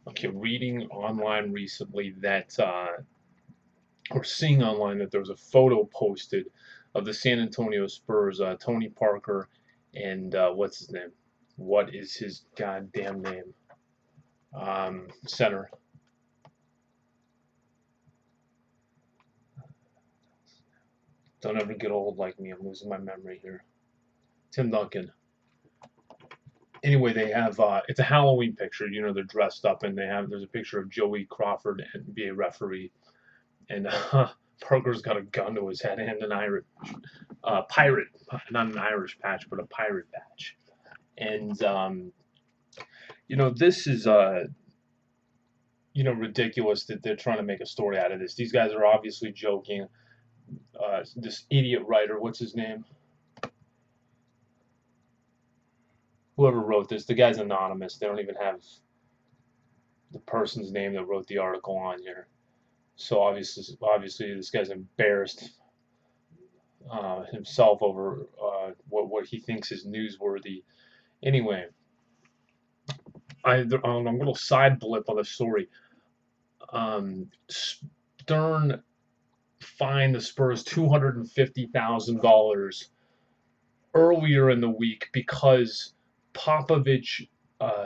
Okay, reading online recently that, or seeing online that there was a photo posted of the San Antonio Spurs, Tony Parker, and what's his name? What is his goddamn name? Center. Don't ever get old like me. I'm losing my memory here. Tim Duncan. Anyway, they have it's a Halloween picture. You know, they're dressed up, and there's a picture of Joey Crawford, NBA referee, and Parker's got a gun to his head and an Irish pirate, not an Irish patch, but a pirate patch. And you know, this is you know, ridiculous that they're trying to make a story out of this. These guys are obviously joking. This idiot writer, what's his name? Whoever wrote this, the guy's anonymous. They don't even have the person's name that wrote the article on here. So obviously, this guy's embarrassed himself over what he thinks is newsworthy. Anyway, I'm a little side blip on the story. Stern fined the Spurs $250,000 earlier in the week because Popovich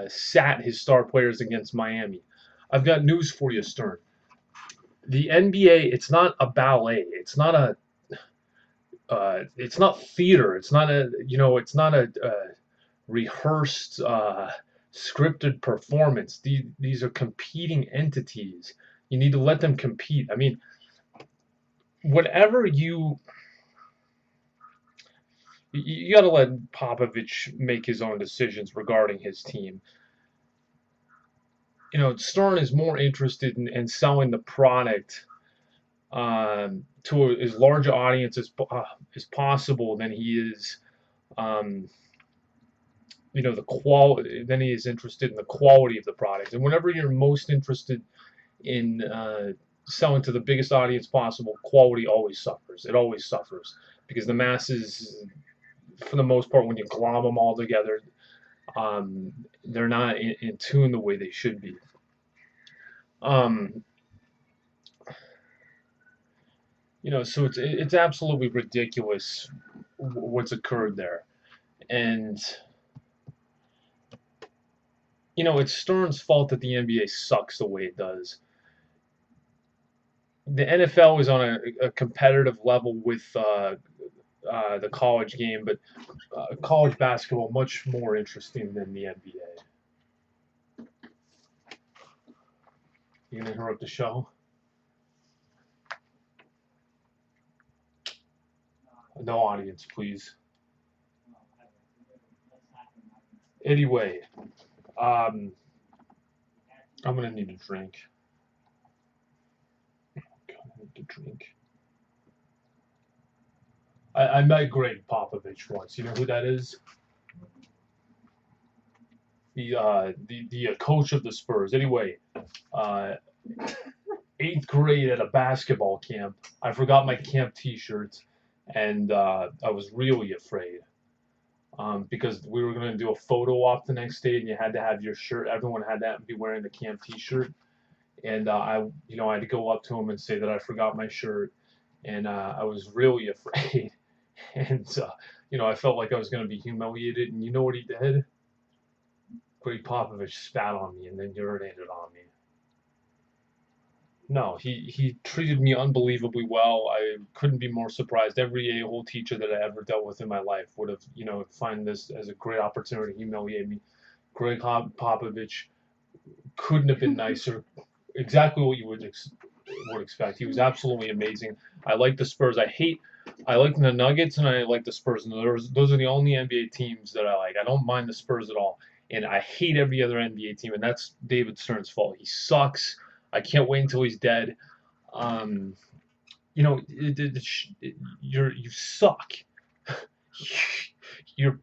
sat his star players against Miami. I've got news for you, Stern. The NBA, it's not a ballet. It's not a. It's not theater. It's not a. You know, it's not a rehearsed, scripted performance. These are competing entities. You need to let them compete. I mean, whatever you got to let Popovich make his own decisions regarding his team. You know, Stern is more interested in selling the product to as large an audience as possible than he is, you know, the quality. Then he is interested in the quality of the product. And whenever you're most interested in selling to the biggest audience possible, quality always suffers. It always suffers because the masses, for the most part, when you glom them all together, they're not in tune the way they should be. You know, so it's absolutely ridiculous what's occurred there, and you know, it's Stern's fault that the NBA sucks the way it does. The NFL is on a competitive level with the college game, but college basketball much more interesting than the NBA. You gonna interrupt the show? No audience, please. Anyway, I'm gonna need a drink. God, I need to drink. I met Greg Popovich once. You know who that is? The coach of the Spurs. Anyway, uh, 8th grade at a basketball camp. I forgot my camp T-shirt, and I was really afraid because we were going to do a photo op the next day, and you had to have your shirt. Everyone had to be wearing the camp T-shirt, and you know, I had to go up to him and say that I forgot my shirt, and I was really afraid, and you know, I felt like I was going to be humiliated. And you know what he did? Greg Popovich spat on me and then urinated on me. No, he treated me unbelievably well. I couldn't be more surprised. Every a-hole teacher that I ever dealt with in my life would have, you know, find this as a great opportunity to humiliate me. Greg Popovich couldn't have been nicer. Exactly what you would expect. He was absolutely amazing. I like the Spurs. I like the Nuggets and I like the Spurs. And those are the only NBA teams that I like. I don't mind the Spurs at all. And I hate every other NBA team, and that's David Stern's fault. He sucks. I can't wait until he's dead. You know, you suck. You're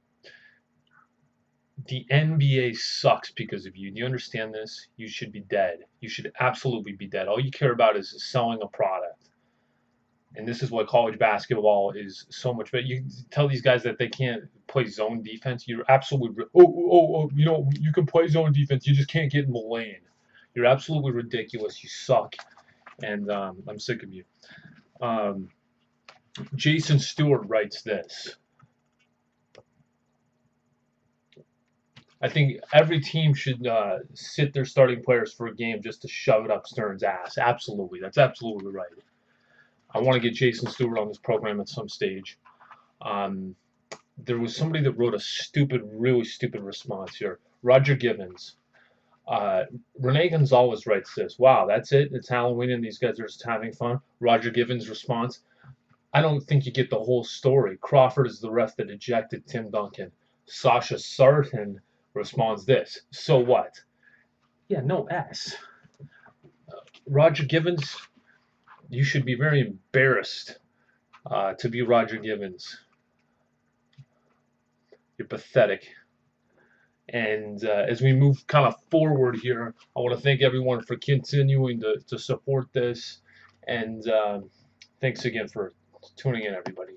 the NBA sucks because of you. Do you understand this? You should be dead. You should absolutely be dead. All you care about is selling a product. And this is why college basketball is so much better. You tell these guys that they can't play zone defense. You're absolutely, you know, you can play zone defense. You just can't get in the lane. You're absolutely ridiculous. You suck, and I'm sick of you. Um, Jason Stewart writes this. I think every team should sit their starting players for a game just to shove it up Stern's ass. Absolutely. That's absolutely right. I want to get Jason Stewart on this program at some stage. Um, there was somebody that wrote a stupid, really stupid response here. Roger Gibbons. Renee Gonzalez writes this. Wow, that's it? It's Halloween and these guys are just having fun? Roger Gibbons' response. I don't think you get the whole story. Crawford is the ref that ejected Tim Duncan. Sasha Sartin responds this. So what? Yeah, no S. Roger Gibbons, you should be very embarrassed to be Roger Gibbons. You're pathetic. And as we move kind of forward here, I want to thank everyone for continuing to support this. And thanks again for tuning in, everybody.